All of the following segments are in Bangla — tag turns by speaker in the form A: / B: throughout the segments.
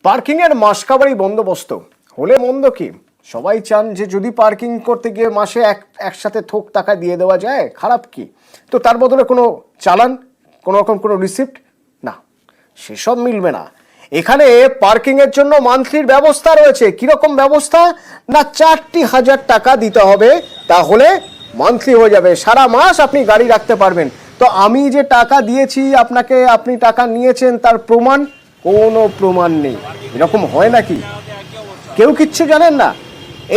A: পার্কিং এর মাসকাবারি বন্দোবস্ত হলে মন্দ কি? সবাই চান যে যদি পার্কিং করতে গিয়ে মাসে একসাথে থোক টাকা দিয়ে দেওয়া যায়, খারাপ কি? তো তার বদলে কোনো চালান, কোনো রকম কোনো রিসিপ্ট না, সেসব মিলবে না। এখানে পার্কিং এর জন্য মান্থলির ব্যবস্থা রয়েছে। কিরকম ব্যবস্থা? না, 4,000 টাকা দিতে হবে, তাহলে মান্থলি হয়ে যাবে। সারা মাস আপনি গাড়ি রাখতে পারবেন। তো আমি যে টাকা দিয়েছি আপনাকে, আপনি টাকা নিয়েছেন, তার প্রমাণ? কোনো প্রমাণ নেই। এরকম হয় নাকি? কেউ কিচ্ছু জানেন না।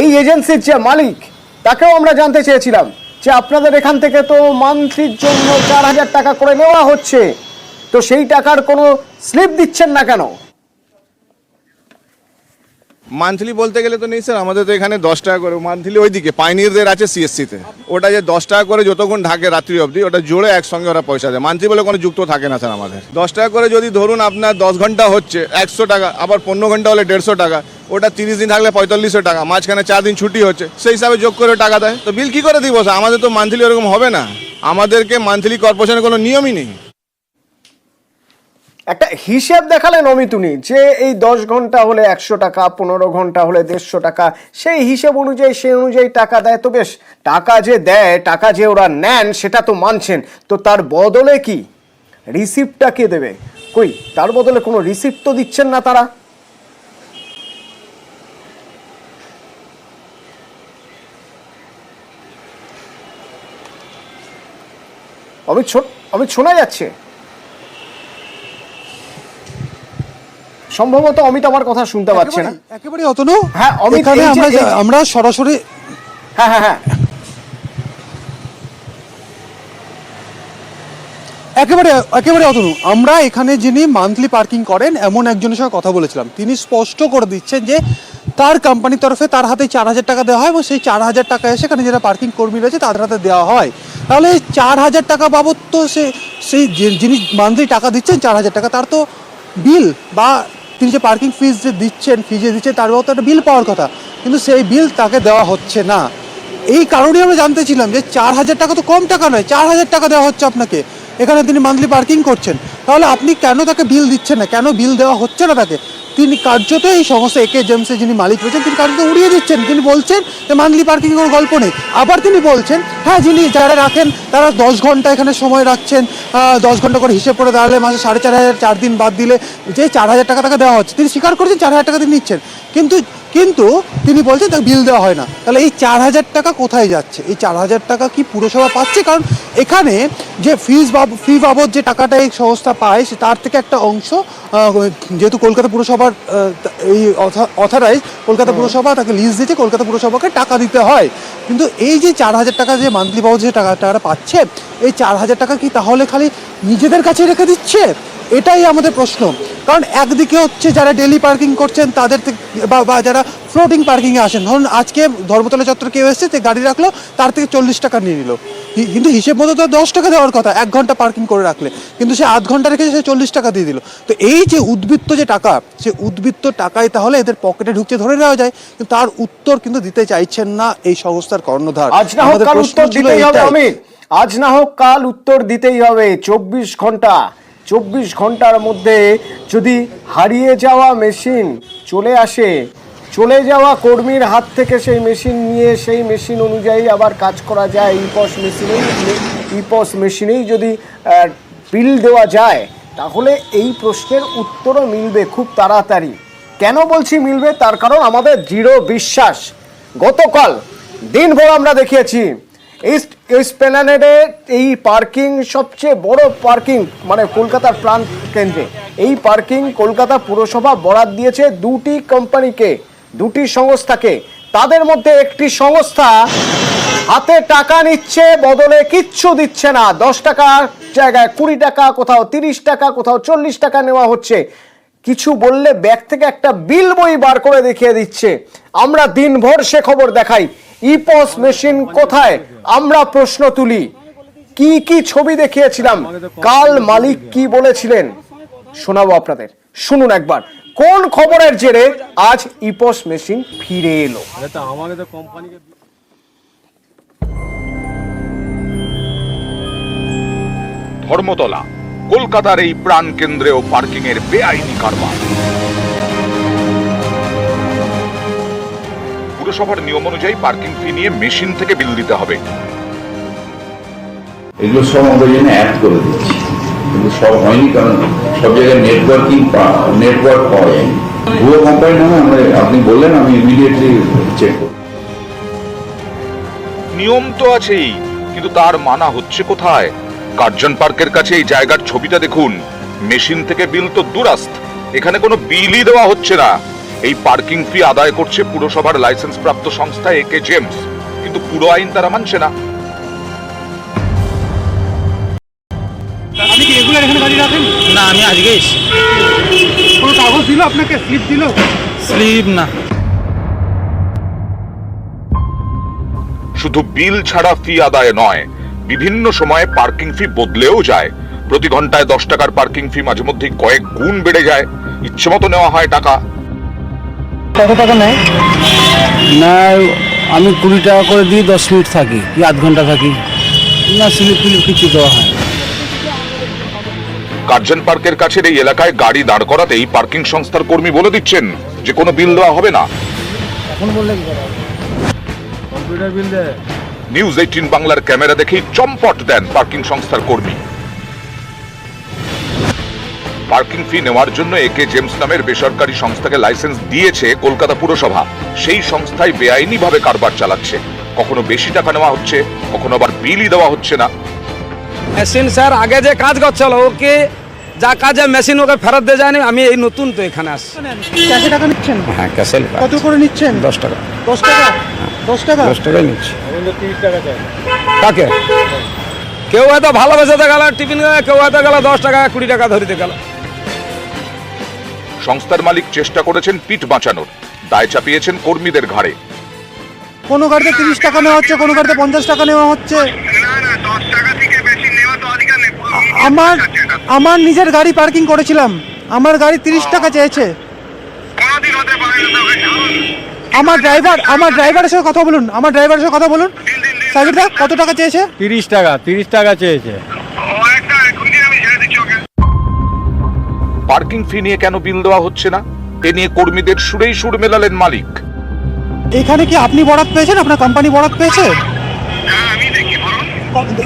A: এই এজেন্সির যে মালিক, তাকেও আমরা জানতে চেয়েছিলাম যে আপনাদের এখান থেকে তো মান্থলির জন্য 4,000 টাকা করে নেওয়া হচ্ছে, তো সেই টাকার কোনো স্লিপ দিচ্ছেন না কেন?
B: মান্থলি বলতে গেলে তো নেই স্যার, আমাদের তো এখানে 10 টাকা করে মান্থলি। ওইদিকে পাইনিয়ারদের আছে সিএসসিতে, ওটা যে 10 টাকা করে যতক্ষণ ঢাকে রাত্রি অবধি, ওটা জোড়ে একসঙ্গে ওরা পয়সা দেয়। মান্থলি বলে কোনো যুক্ত থাকে না স্যার আমাদের। 10 টাকা করে যদি ধরুন আপনার 10 ঘন্টা হচ্ছে 100 টাকা, আবার 15 ঘন্টা হলে 150 টাকা, ওটা 30 দিন থাকলে 4500 টাকা, মাঝখানে 4 দিন ছুটি হচ্ছে, সেই হিসাবে যোগ করে টাকা দেয়। তো বিল কি করে দিব স্যার? আমাদের তো মান্থলি ওরকম হবে না, আমাদেরকে মান্থলি কর্পোরেশনের কোনো নিয়মই নেই।
A: একটা হিসেব দেখালেন অমিতুনি যে এই 10 ঘন্টা হলে 100 টাকা, 15 ঘন্টা হলে 150 টাকা, সেই হিসেব অনুযায়ী সেই অনুযায়ী টাকা দেয়। তো বেশ, টাকা যে দেয়, টাকা যে ওরা নেন, সেটা তো মানছেন। তো তার বদলে কি রিসিপ্টটা কে দেবে? কই, তার বদলে কোনো রিসিপ্ট তো দিচ্ছেন না তারা। অমিত শোনা যাচ্ছে? সম্ভবত অমিত আমার কথা শুনতে পাচ্ছে না।
C: একেবারে অতনু।
A: হ্যাঁ অমিত,
C: আমরা সরাসরি
A: হ্যাঁ হ্যাঁ হ্যাঁ
C: একেবারে অতনু, আমরা এখানে যিনি মান্থলি পার্কিং করেন এমন একজনের সঙ্গে কথা বলেছিলাম। তিনি স্পষ্ট করে দিচ্ছেন যে তার কোম্পানির তরফে তার হাতে 4,000 টাকা দেওয়া হয় এবং সেই 4,000 টাকা এসে এখানে যারা পার্কিং কর্মী রয়েছে তাদের হাতে দেওয়া হয়। তাহলে 4,000 টাকা বাবদ তো সেই যিনি মান্থলি টাকা দিচ্ছেন 4,000 টাকা, তার তো বিল বা তিনি যে পার্কিং ফিজ যে দিচ্ছেন, তার বাবদ একটা বিল পাওয়ার কথা, কিন্তু সেই বিল তাকে দেওয়া হচ্ছে না। এই কারণেই আমরা জানতে ছিলাম যে 4,000 টাকা তো কম টাকা নয়, 4,000 টাকা দেওয়া হচ্ছে আপনাকে, এখানে তিনি মান্থলি পার্কিং করছেন। তাহলে আপনি কেন তাকে বিল দিচ্ছেন না, কেন বিল দেওয়া হচ্ছে না তাকে? তিনি কার্যত এই সমস্ত একে জেমসের যিনি মালিক রয়েছেন, তিনি কার্যত উড়িয়ে দিচ্ছেন। তিনি বলছেন যে মান্থলি পার্কিং কোনো গল্প নেই। আবার তিনি বলছেন হ্যাঁ, যিনি যারা রাখেন তারা 10 ঘন্টা এখানে সময় রাখছেন, 10 ঘন্টা করে হিসেব করে দাঁড়ালে মাসে 4,500, 4 দিন বাদ দিলে যে 4,000 টাকা তাকে দেওয়া হচ্ছে। তিনি স্বীকার করেছেন 4,000 টাকা তিনি নিচ্ছেন, কিন্তু তিনি বলছেন তাকে বিল দেওয়া হয় না। তাহলে এই 4,000 টাকা কোথায় যাচ্ছে? এই 4,000 টাকা কি পুরসভা পাচ্ছে? কারণ এখানে যে ফি বাবদ যে টাকাটা এই সংস্থা পায়, তার থেকে একটা অংশ যেহেতু কলকাতা পুরসভার এই অথরাইজ, কলকাতা পুরসভা তাকে লিজ দিয়েছে, কলকাতা পুরসভাকে টাকা দিতে হয়। কিন্তু এই যে 4,000 টাকা যে মান্থলি বাবদ যে টাকাটা পাচ্ছে, এই 4,000 টাকা কি তাহলে খালি নিজেদের কাছে রেখে দিচ্ছে? এটাই আমাদের প্রশ্ন। কারণ একদিকে হচ্ছে যারা ডেলি পার্কিং করছেন তাদের থেকে, বা যারা ফ্লোটিং পার্কিংয়ে আসেন, ধরুন আজকে ধর্মতলা চত্বর কেউ এসছে, তে গাড়ি রাখলো, তার থেকে 40 টাকা নিয়ে নিল, কিন্তু হিসেব মতো তো 10 টাকা দেওয়ার কথা 1 ঘন্টা পার্কিং করে রাখলে, কিন্তু সে আধ ঘন্টা রেখেছে, সে 40 টাকা দিয়ে দিল। তো এই যে উদ্বৃত্ত যে টাকা, সে উদ্বৃত্ত টাকায় তাহলে এদের পকেটে ঢুকছে ধরে নেওয়া যায়, কিন্তু তার উত্তর কিন্তু দিতে চাইছেন না এই সংস্থার কর্ণধার।
A: আজ না হোক কাল উত্তর দিতেই হবে অমিত, আজ না হোক কাল উত্তর দিতেই হবে। 24 ঘন্টার মধ্যে যদি হারিয়ে যাওয়া মেশিন চলে যাওয়া কর্মীর হাত থেকে সেই মেশিন নিয়ে সেই মেশিন অনুযায়ী আবার কাজ করা যায়, ইপস মেশিনেই যদি বিল দেওয়া যায়, তাহলে এই প্রশ্নের উত্তরও মিলবে খুব তাড়াতাড়ি। কেন বলছি মিলবে? তার কারণ আমাদের দৃঢ় বিশ্বাস। গতকাল দিনভর আমরা দেখিয়েছি এসপ্ল্যানেডে এই পার্কিং, সবচেয়ে বড় পার্কিং, মানে কলকাতার প্রাণ কেন্দ্রে এই পার্কিং কলকাতা পুরসভা বরাদ দিয়েছে 2টি কোম্পানিকে, 2টি সংস্থাকে। তাদের মধ্যে একটি সংস্থা হাতে টাকা নিচ্ছে, বদলে কিচ্ছু দিচ্ছে না। 10 টাকার জায়গায় 20 টাকা, কোথাও 30 টাকা, কোথাও 40 টাকা নেওয়া হচ্ছে। কিছু বললে ব্যাগ থেকে একটা বিল বই বার করে দেখিয়ে দিচ্ছে। আমরা দিনভর সে খবর দেখাই। ইপস মেশিন কোথায়? আমরা প্রশ্ন তুলি। কি কি ছবি দেখিয়েছিলাম, কাল মালিক কি বলেছিলেন, শোনাবো আপনাদের। শুনুন একবার কোন খবরের জেরে আজ ইপস মেশিন ফিরে এলো।
D: ধর্মতলা, কলকাতার এই প্রাণ কেন্দ্রেও পার্কিং এর বেআইনি কারবার। পুরসভার নিয়ম অনুযায়ী পার্কিং ফি নিয়ে মেশিন থেকে বিল দিতে হবে।
E: এগুলো সব আমাদের জন্য অ্যাড করে দিচ্ছি, কিন্তু সব হয়নি, কারণ সব জায়গায় নেটওয়ার্ক পাওয়া যায়নি। ভুয়ো কোম্পানি নামে আপনি বললেন, আমি ইমিডিয়েটলি চেক করব।
D: নিয়ম তো আছেই, কিন্তু তার মানা হচ্ছে কোথায়? কার্জন পার্কের কাছে এই জায়গার ছবিটা দেখুন, মেশিন থেকে বিল তো দূরাস্ত, এখানে কোনো বিলই দেওয়া হচ্ছে না। এই পার্কিং ফি আদায় করছে পুরসভার লাইসেন্স প্রাপ্ত সংস্থা একে জেমস, কিন্তু পুরো আইন তারা মানছে না।
C: আপনি কি রেগুলার এখানে গাড়ি রাখেন?
F: না, আমি আজকে এসেছি।
C: কোনো কাগজ দিল আপনাকে, স্লিপ দিল?
F: স্লিপ না।
D: শুধু বিল ছাড়া ফি আদায় নয়, বিভিন্ন সময়ে পার্কিং ফি বদলেও যায়। প্রতি ঘন্টায় 10 টাকার পার্কিং ফি মাঝে মধ্যে কয়েক গুণ বেড়ে যায়, ইচ্ছে মতো নেওয়া হয় টাকা।
F: কত টাকা নেয়? না, আমি 20 টাকা করে দিয়ে 10 মিনিট থাকি কি আধ ঘন্টা থাকি না, স্লিপ ফিলিপ কিছু দেওয়া হয়।
D: কার্জন পার্কের কাছের এই এলাকায় গাড়ি দাঁড় করাতেই পার্কিং সংস্থার কর্মী বলে দিচ্ছেন যে কোনো বিল দেওয়া হবে না।
F: এখন বললে কি করা? কম্পিউটার বিল দেয়।
D: নিউজ 18 বাংলার ক্যামেরা দেখেই চম্পট দেন পার্কিং সংস্থার কর্মী। পার্কিং ফি নেওয়ার জন্য একে জেমস নামের বেসরকারি সংস্থাকে লাইসেন্স দিয়েছে কলকাতা পুরসভা। সেই সংস্থায় বেআইনিভাবে কারবার চালাচ্ছে। কখনো বেশি টাকা নেওয়া হচ্ছে, কখনো আবার বিলই দেওয়া হচ্ছে না।
G: মেশিন স্যার আগে যে কাজ করছিল ওকে যা কাজে মেশিন ওকে ফেরত দিয়ে যায়নি, আমি এই নতুন তো এখানে আসছি।
C: ক্যাশে টাকা নিচ্ছেন?
F: হ্যাঁ, ক্যাশে।
C: কত করে নিচ্ছেন?
F: 10 টাকা।
C: 10 টাকা? 10 টাকা?
F: 10 টাকাই নিচ্ছি।
G: কাকে কেউ হয়তো ভালোবেসেতে গেল টিফিন, কেউ হয়তো গেল 10 টাকা 20 টাকা ধরিতে গেল।
D: সংস্থার মালিক চেষ্টা করেছেন পিঠ বাঁচানোর, দায় চাপিয়েছেন কর্মীদের ঘাড়ে।
C: কোনো গাড়িতে 30 টাকা নেওয়া হচ্ছে, কোনো গাড়িতে 50 টাকা নেওয়া হচ্ছে। আমার নিজের গাড়ি পার্কিং করেছিলাম, আমার গাড়ি 30 টাকা চেয়েছে। আমার ড্রাইভারের সঙ্গে কথা বলুন, সাইকেলটা কত টাকা চেয়েছে?
H: 30 টাকা চেয়েছে।
D: পার্কিং ফি নিয়ে কেন বিল দেওয়া হচ্ছে না, এ নিয়ে কর্মীদের সুরেই সুর মেলালেন মালিক।
C: এখানে কি আপনি বরাত পেয়েছেন? আপনার কোম্পানি বরাত পেয়েছে?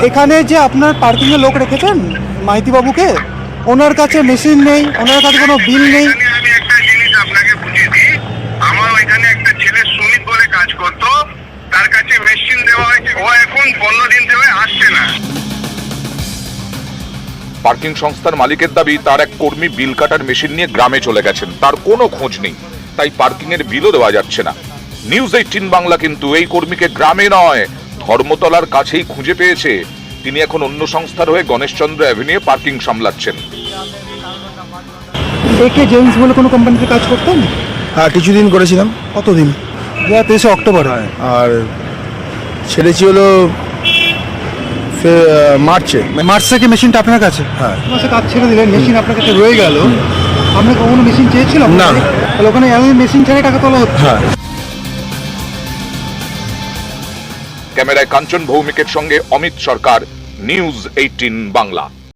C: এখানে যে আপনার পার্কিং এর লোক রেখেছেন মাইতি বাবুকে, ওনার কাছে মেশিন নেই, ওনার কাছে কোনো বিল নেই।
I: আমি একটা জিনিস আপনাকে বুঝিয়ে দিই, আমার ওইখানে একটা ছেলে সুমিত বলে কাজ করতো, তার কাছে মেশিন দেওয়া হয়েছে, ও এখন 15 দিন ধরে আসছে না।
D: পার্কিং সংস্থার মালিকের দাবি তার এক কর্মী বিল কাটার মেশিন নিয়ে গ্রামে চলে গেছেন, তার কোনো খোঁজ নেই, তাই পার্কিং এর বিলও দেওয়া যাচ্ছে না। নিউজ 18 বাংলা কিন্তু এই কর্মীকে গ্রামে নয়, ধর্মতলার কাছেই খুঁজে পেয়েছে। তিনি এখন অন্য সংস্থার হয়ে গণেশচন্দ্র অ্যাভিনিউ পার্কিং সামলাচ্ছেন।
C: একে জেমস বলে কোনো কোম্পানিতে কাজ করতেন?
H: হ্যাঁ, কিছুদিন করেছিলাম।
C: কতদিন? যা পেয়েছে অক্টোবর হয়,
H: আর ছেড়েছি হলো মার্চে।
C: মার্চ থেকে মেশিনটা আপনার কাছে?
H: হ্যাঁ।
C: মাসে কাজ ছেড়ে দিলেন, মেশিন আপনার কাছে রয়ে গেল। আপনি কখনো মেশিন চেয়েছিলাম
H: না।
C: তাহলে ওখানে এমন মেশিন ছেড়ে টাকা তোলা হচ্ছে।
H: হ্যাঁ।
D: ক্যামেরায় কাঞ্চন ভৌমিকের সঙ্গে অমিত সরকার, নিউজ 18 বাংলা।